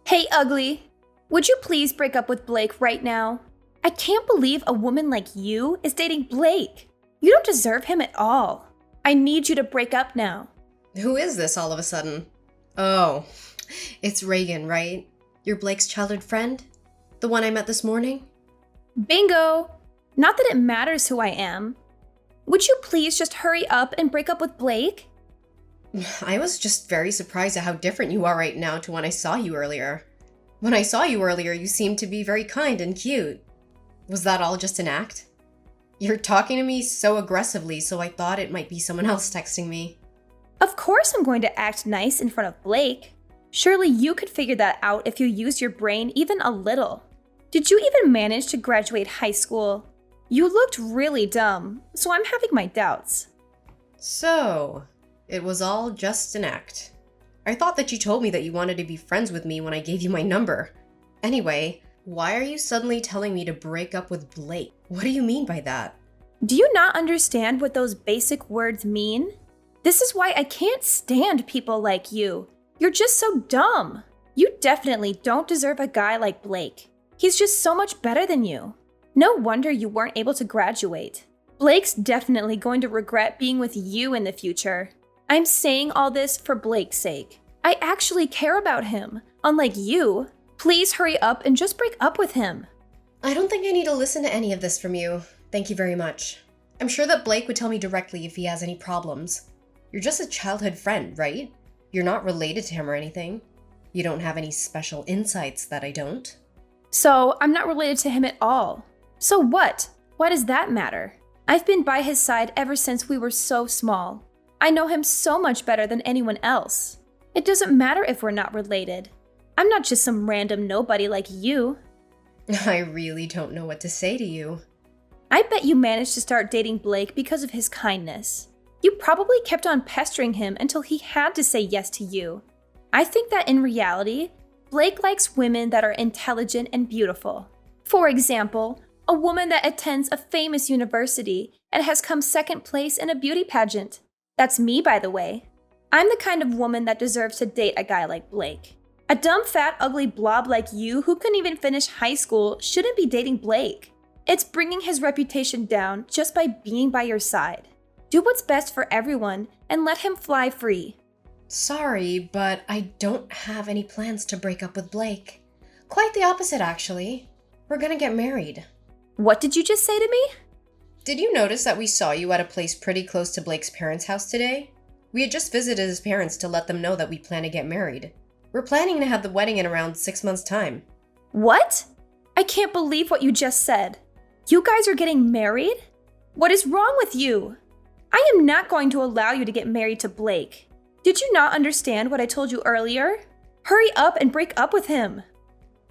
Hey, ugly. Would you please break up with Blake right now? I can't believe a woman like you is dating Blake. You don't deserve him at all. I need you to break up now. Who is this all of a sudden? Oh, it's Reagan, right? You're Blake's childhood friend? The one I met this morning? Bingo! Not that it matters who I am. Would you please just hurry up and break up with Blake? I was just very surprised at how different you are right now to when I saw you earlier. When I saw you earlier, you seemed to be very kind and cute. Was that all just an act? You're talking to me so aggressively, so I thought it might be someone else texting me. Of course I'm going to act nice in front of Blake. Surely you could figure that out if you used your brain even a little. Did you even manage to graduate high school? You looked really dumb, so I'm having my doubts. So, it was all just an act. I thought that you told me that you wanted to be friends with me when I gave you my number. Anyway, why are you suddenly telling me to break up with Blake? What do you mean by that? Do you not understand what those basic words mean? This is why I can't stand people like you. You're just so dumb. You definitely don't deserve a guy like Blake. He's just so much better than you. No wonder you weren't able to graduate. Blake's definitely going to regret being with you in the future. I'm saying all this for Blake's sake. I actually care about him, unlike you. Please hurry up and just break up with him. I don't think I need to listen to any of this from you. Thank you very much. I'm sure that Blake would tell me directly if he has any problems. You're just a childhood friend, right? You're not related to him or anything. You don't have any special insights that I don't. So, I'm not related to him at all. So what? Why does that matter? I've been by his side ever since we were so small. I know him so much better than anyone else. It doesn't matter if we're not related. I'm not just some random nobody like you. I really don't know what to say to you. I bet you managed to start dating Blake because of his kindness. You probably kept on pestering him until he had to say yes to you. I think that in reality, Blake likes women that are intelligent and beautiful. For example, a woman that attends a famous university and has come second place in a beauty pageant. That's me, by the way. I'm the kind of woman that deserves to date a guy like Blake. A dumb, fat, ugly blob like you who couldn't even finish high school shouldn't be dating Blake. It's bringing his reputation down just by being by your side. Do what's best for everyone and let him fly free. Sorry, but I don't have any plans to break up with Blake. Quite the opposite, actually. We're gonna get married. What did you just say to me? Did you notice that we saw you at a place pretty close to Blake's parents' house today? We had just visited his parents to let them know that we plan to get married. We're planning to have the wedding in around 6 months' time. What? I can't believe what you just said. You guys are getting married? What is wrong with you? I am not going to allow you to get married to Blake. Did you not understand what I told you earlier? Hurry up and break up with him.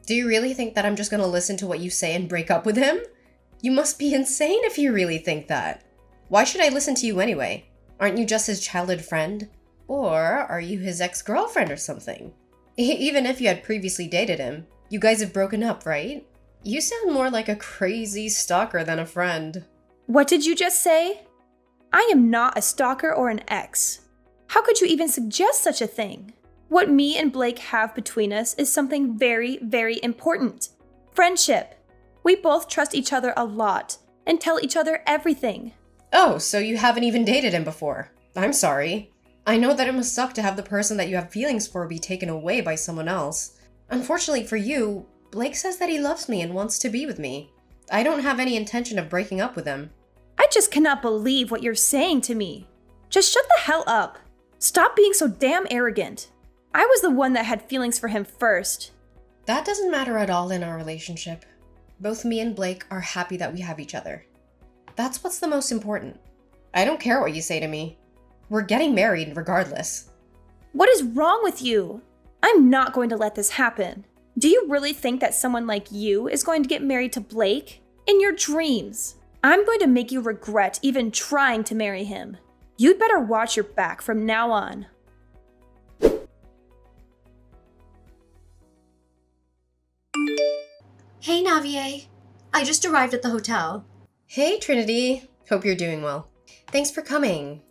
Do you really think that I'm just gonna listen to what you say and break up with him? You must be insane if you really think that. Why should I listen to you anyway? Aren't you just his childhood friend? Or are you his ex-girlfriend or something? Even if you had previously dated him, you guys have broken up, right? You sound more like a crazy stalker than a friend. What did you just say? I am not a stalker or an ex. How could you even suggest such a thing? What me and Blake have between us is something very, very important. Friendship. We both trust each other a lot and tell each other everything. Oh, so you haven't even dated him before. I'm sorry. I know that it must suck to have the person that you have feelings for be taken away by someone else. Unfortunately for you, Blake says that he loves me and wants to be with me. I don't have any intention of breaking up with him. I just cannot believe what you're saying to me. Just shut the hell up. Stop being so damn arrogant. I was the one that had feelings for him first. That doesn't matter at all in our relationship. Both me and Blake are happy that we have each other. That's what's the most important. I don't care what you say to me. We're getting married regardless. What is wrong with you? I'm not going to let this happen. Do you really think that someone like you is going to get married to Blake? In your dreams. I'm going to make you regret even trying to marry him. You'd better watch your back from now on. Hey, Navier. I just arrived at the hotel. Hey, Trinity. Hope you're doing well. Thanks for coming.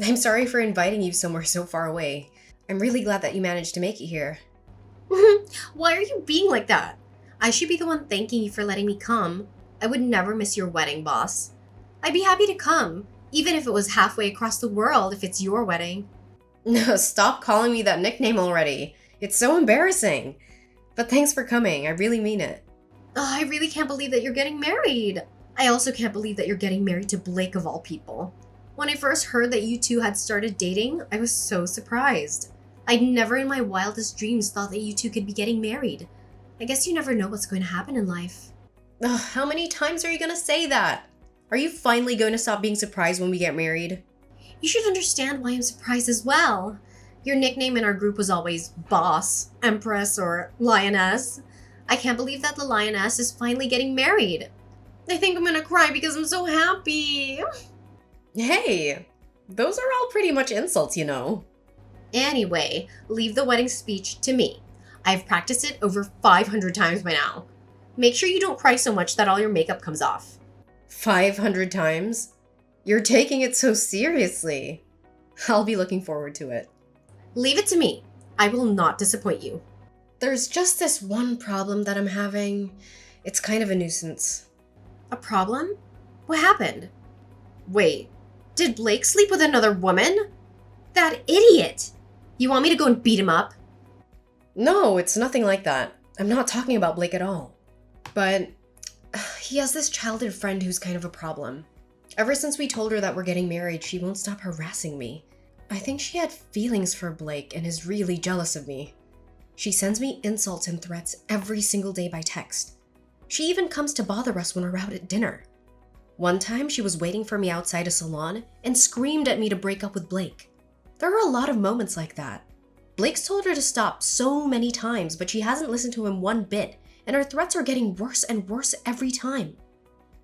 I'm sorry for inviting you somewhere so far away. I'm really glad that you managed to make it here. Why are you being like that? I should be the one thanking you for letting me come. I would never miss your wedding, boss. I'd be happy to come, even if it was halfway across the world if it's your wedding. No, stop calling me that nickname already. It's so embarrassing. But thanks for coming. I really mean it. Oh, I really can't believe that you're getting married. I also can't believe that you're getting married to Blake of all people. When I first heard that you two had started dating, I was so surprised. I'd never in my wildest dreams thought that you two could be getting married. I guess you never know what's going to happen in life. Ugh, how many times are you gonna say that? Are you finally going to stop being surprised when we get married? You should understand why I'm surprised as well. Your nickname in our group was always Boss, Empress, or Lioness. I can't believe that the Lioness is finally getting married. I think I'm gonna cry because I'm so happy. Hey, those are all pretty much insults, you know. Anyway, leave the wedding speech to me. I've practiced it over 500 times by now. Make sure you don't cry so much that all your makeup comes off. 500 times? You're taking it so seriously. I'll be looking forward to it. Leave it to me. I will not disappoint you. There's just this one problem that I'm having. It's kind of a nuisance. A problem? What happened? Wait, did Blake sleep with another woman? That idiot! You want me to go and beat him up? No, it's nothing like that. I'm not talking about Blake at all. But he has this childhood friend who's kind of a problem. Ever since we told her that we're getting married, she won't stop harassing me. I think she had feelings for Blake and is really jealous of me. She sends me insults and threats every single day by text. She even comes to bother us when we're out at dinner. One time, she was waiting for me outside a salon and screamed at me to break up with Blake. There are a lot of moments like that. Blake's told her to stop so many times, but she hasn't listened to him one bit, and her threats are getting worse and worse every time.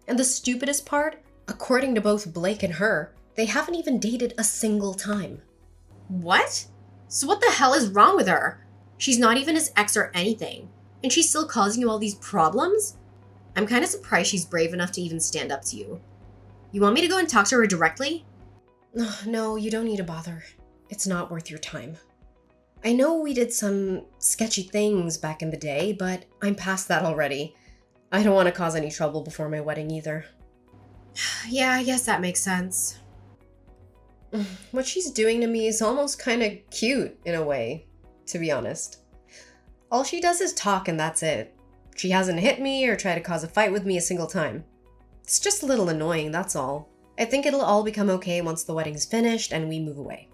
And the stupidest part, according to both Blake and her, they haven't even dated a single time. What? So what the hell is wrong with her? She's not even his ex or anything, and she's still causing you all these problems? I'm kind of surprised she's brave enough to even stand up to you. You want me to go and talk to her directly? No, you don't need to bother. It's not worth your time. I know we did some sketchy things back in the day, but I'm past that already. I don't want to cause any trouble before my wedding either. Yeah, I guess that makes sense. What she's doing to me is almost kind of cute in a way, to be honest. All she does is talk and that's it. She hasn't hit me or tried to cause a fight with me a single time. It's just a little annoying, that's all. I think it'll all become okay once the wedding's finished and we move away.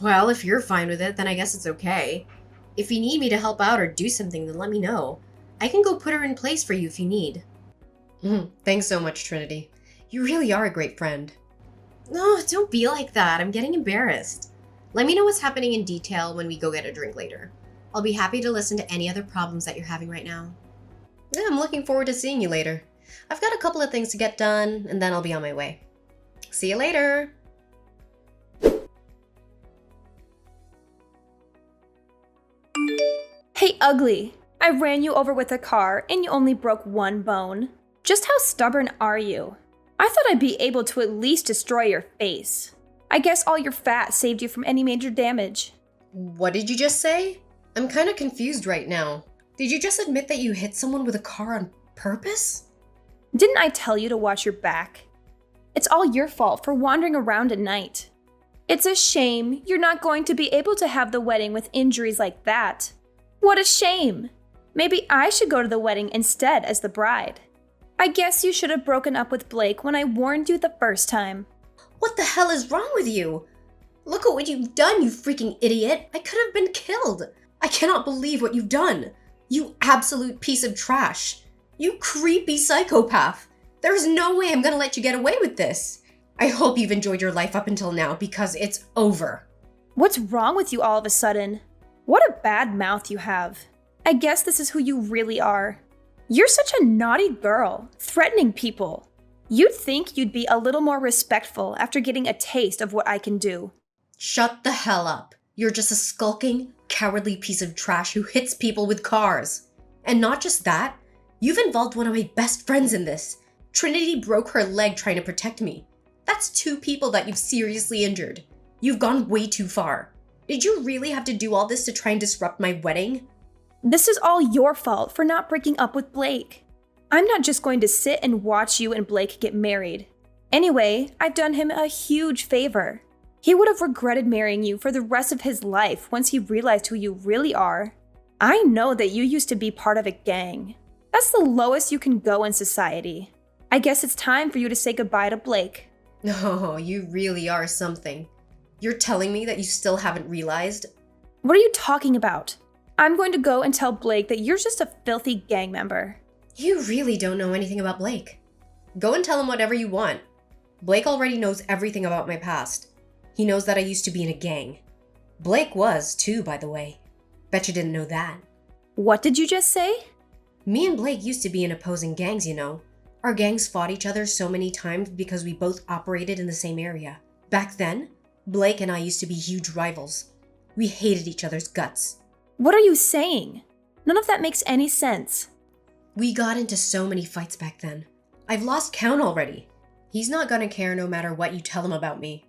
Well, if you're fine with it, then I guess it's okay. If you need me to help out or do something, then let me know. I can go put her in place for you if you need. Thanks so much, Trinity. You really are a great friend. No, don't be like that. I'm getting embarrassed. Let me know what's happening in detail when we go get a drink later. I'll be happy to listen to any other problems that you're having right now. Yeah, I'm looking forward to seeing you later. I've got a couple of things to get done, and then I'll be on my way. See you later! Hey, ugly. I ran you over with a car and you only broke one bone. Just how stubborn are you? I thought I'd be able to at least destroy your face. I guess all your fat saved you from any major damage. What did you just say? I'm kind of confused right now. Did you just admit that you hit someone with a car on purpose? Didn't I tell you to watch your back? It's all your fault for wandering around at night. It's a shame you're not going to be able to have the wedding with injuries like that. What a shame! Maybe I should go to the wedding instead as the bride. I guess you should have broken up with Blake when I warned you the first time. What the hell is wrong with you? Look at what you've done, you freaking idiot! I could have been killed! I cannot believe what you've done! You absolute piece of trash! You creepy psychopath! There's no way I'm gonna let you get away with this! I hope you've enjoyed your life up until now because it's over. What's wrong with you all of a sudden? What a bad mouth you have. I guess this is who you really are. You're such a naughty girl, threatening people. You'd think you'd be a little more respectful after getting a taste of what I can do. Shut the hell up. You're just a skulking, cowardly piece of trash who hits people with cars. And not just that, you've involved one of my best friends in this. Trinity broke her leg trying to protect me. That's 2 people that you've seriously injured. You've gone way too far. Did you really have to do all this to try and disrupt my wedding? This is all your fault for not breaking up with Blake. I'm not just going to sit and watch you and Blake get married. Anyway, I've done him a huge favor. He would have regretted marrying you for the rest of his life once he realized who you really are. I know that you used to be part of a gang. That's the lowest you can go in society. I guess it's time for you to say goodbye to Blake. Oh, you really are something. You're telling me that you still haven't realized? What are you talking about? I'm going to go and tell Blake that you're just a filthy gang member. You really don't know anything about Blake. Go and tell him whatever you want. Blake already knows everything about my past. He knows that I used to be in a gang. Blake was, too, by the way. Bet you didn't know that. What did you just say? Me and Blake used to be in opposing gangs, you know. Our gangs fought each other so many times because we both operated in the same area. Back then, Blake and I used to be huge rivals. We hated each other's guts. What are you saying? None of that makes any sense. We got into so many fights back then. I've lost count already. He's not gonna care no matter what you tell him about me.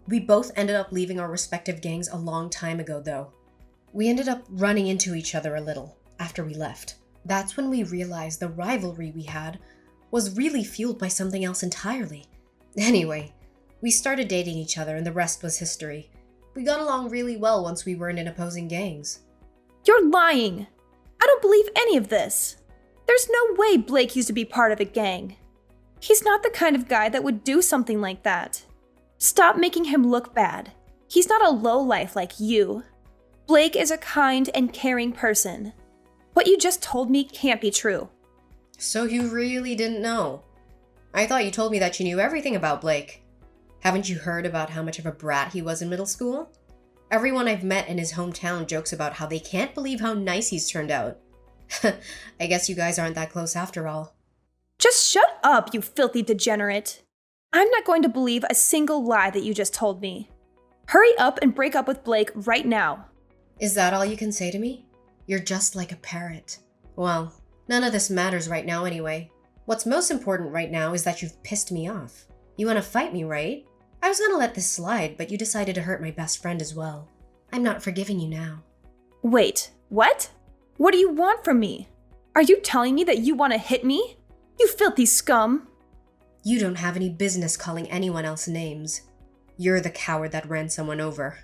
We both ended up leaving our respective gangs a long time ago, though. We ended up running into each other a little after we left. That's when we realized the rivalry we had was really fueled by something else entirely. Anyway, we started dating each other and the rest was history. We got along really well once we weren't in opposing gangs. You're lying. I don't believe any of this. There's no way Blake used to be part of a gang. He's not the kind of guy that would do something like that. Stop making him look bad. He's not a lowlife like you. Blake is a kind and caring person. What you just told me can't be true. So you really didn't know? I thought you told me that you knew everything about Blake. Haven't you heard about how much of a brat he was in middle school? Everyone I've met in his hometown jokes about how they can't believe how nice he's turned out. I guess you guys aren't that close after all. Just shut up, you filthy degenerate. I'm not going to believe a single lie that you just told me. Hurry up and break up with Blake right now. Is that all you can say to me? You're just like a parrot. Well, none of this matters right now anyway. What's most important right now is that you've pissed me off. You want to fight me, right? I was gonna let this slide, but you decided to hurt my best friend as well. I'm not forgiving you now. Wait, what? What do you want from me? Are you telling me that you want to hit me? You filthy scum! You don't have any business calling anyone else names. You're the coward that ran someone over.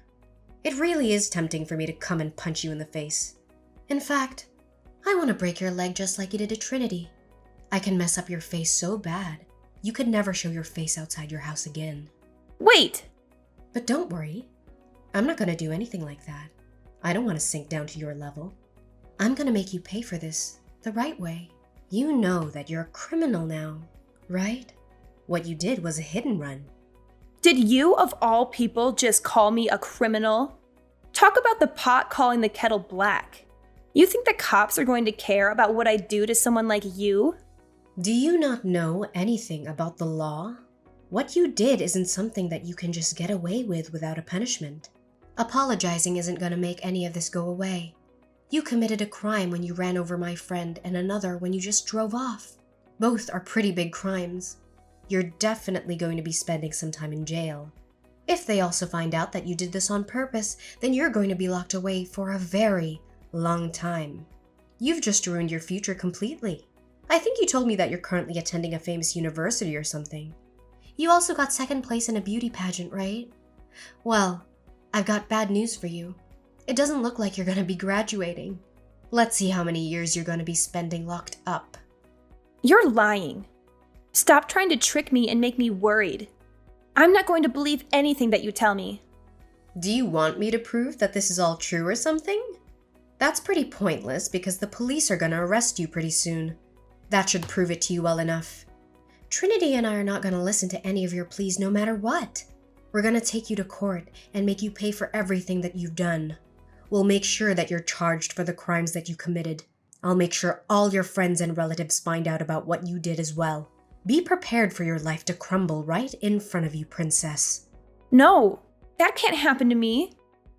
It really is tempting for me to come and punch you in the face. In fact, I want to break your leg just like you did to Trinity. I can mess up your face so bad, you could never show your face outside your house again. Wait! But don't worry. I'm not going to do anything like that. I don't want to sink down to your level. I'm going to make you pay for this the right way. You know that you're a criminal now, right? What you did was a hit and run. Did you, of all people, just call me a criminal? Talk about the pot calling the kettle black. You think the cops are going to care about what I do to someone like you? Do you not know anything about the law? What you did isn't something that you can just get away with without a punishment. Apologizing isn't going to make any of this go away. You committed a crime when you ran over my friend and another when you just drove off. Both are pretty big crimes. You're definitely going to be spending some time in jail. If they also find out that you did this on purpose, then you're going to be locked away for a very long time. You've just ruined your future completely. I think you told me that you're currently attending a famous university or something. You also got second place in a beauty pageant, right? Well, I've got bad news for you. It doesn't look like you're going to be graduating. Let's see how many years you're going to be spending locked up. You're lying. Stop trying to trick me and make me worried. I'm not going to believe anything that you tell me. Do you want me to prove that this is all true or something? That's pretty pointless because the police are going to arrest you pretty soon. That should prove it to you well enough. Trinity and I are not going to listen to any of your pleas no matter what. We're going to take you to court and make you pay for everything that you've done. We'll make sure that you're charged for the crimes that you committed. I'll make sure all your friends and relatives find out about what you did as well. Be prepared for your life to crumble right in front of you, princess. No, that can't happen to me.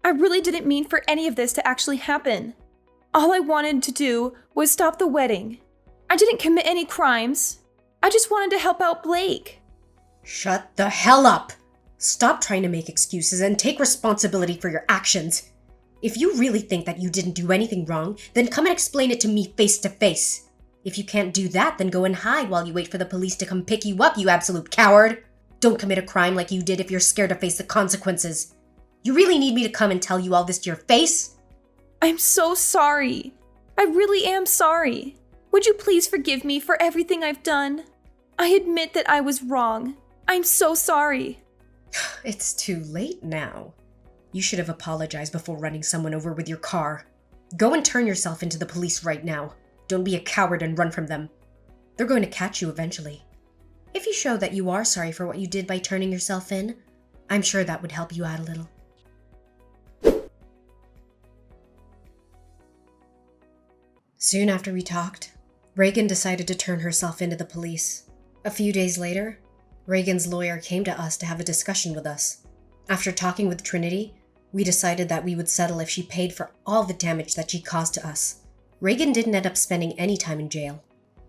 I really didn't mean for any of this to actually happen. All I wanted to do was stop the wedding. I didn't commit any crimes. I just wanted to help out Blake. Shut the hell up! Stop trying to make excuses and take responsibility for your actions. If you really think that you didn't do anything wrong, then come and explain it to me face to face. If you can't do that, then go and hide while you wait for the police to come pick you up, you absolute coward. Don't commit a crime like you did if you're scared to face the consequences. You really need me to come and tell you all this to your face? I'm so sorry. I really am sorry. Would you please forgive me for everything I've done? I admit that I was wrong. I'm so sorry. It's too late now. You should have apologized before running someone over with your car. Go and turn yourself into the police right now. Don't be a coward and run from them. They're going to catch you eventually. If you show that you are sorry for what you did by turning yourself in, I'm sure that would help you out a little. Soon after we talked, Reagan decided to turn herself into the police. A few days later, Reagan's lawyer came to us to have a discussion with us. After talking with Trinity, we decided that we would settle if she paid for all the damage that she caused to us. Reagan didn't end up spending any time in jail.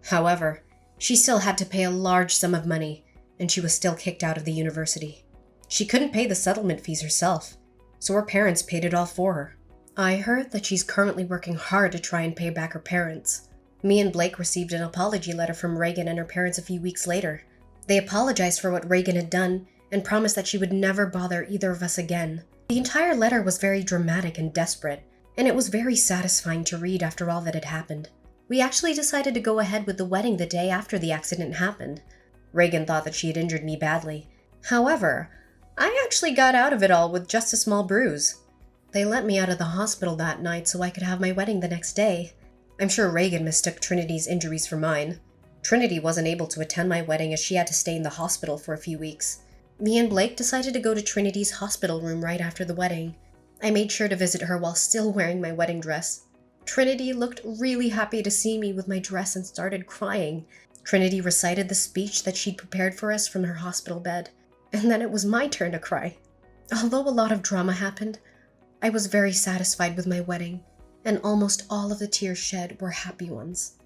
However, she still had to pay a large sum of money, and she was still kicked out of the university. She couldn't pay the settlement fees herself, so her parents paid it all for her. I heard that she's currently working hard to try and pay back her parents. Me and Blake received an apology letter from Reagan and her parents a few weeks later. They apologized for what Reagan had done and promised that she would never bother either of us again. The entire letter was very dramatic and desperate, and it was very satisfying to read after all that had happened. We actually decided to go ahead with the wedding the day after the accident happened. Reagan thought that she had injured me badly. However, I actually got out of it all with just a small bruise. They let me out of the hospital that night so I could have my wedding the next day. I'm sure Reagan mistook Trinity's injuries for mine. Trinity wasn't able to attend my wedding as she had to stay in the hospital for a few weeks. Me and Blake decided to go to Trinity's hospital room right after the wedding. I made sure to visit her while still wearing my wedding dress. Trinity looked really happy to see me with my dress and started crying. Trinity recited the speech that she'd prepared for us from her hospital bed, and then it was my turn to cry. Although a lot of drama happened, I was very satisfied with my wedding, and almost all of the tears shed were happy ones.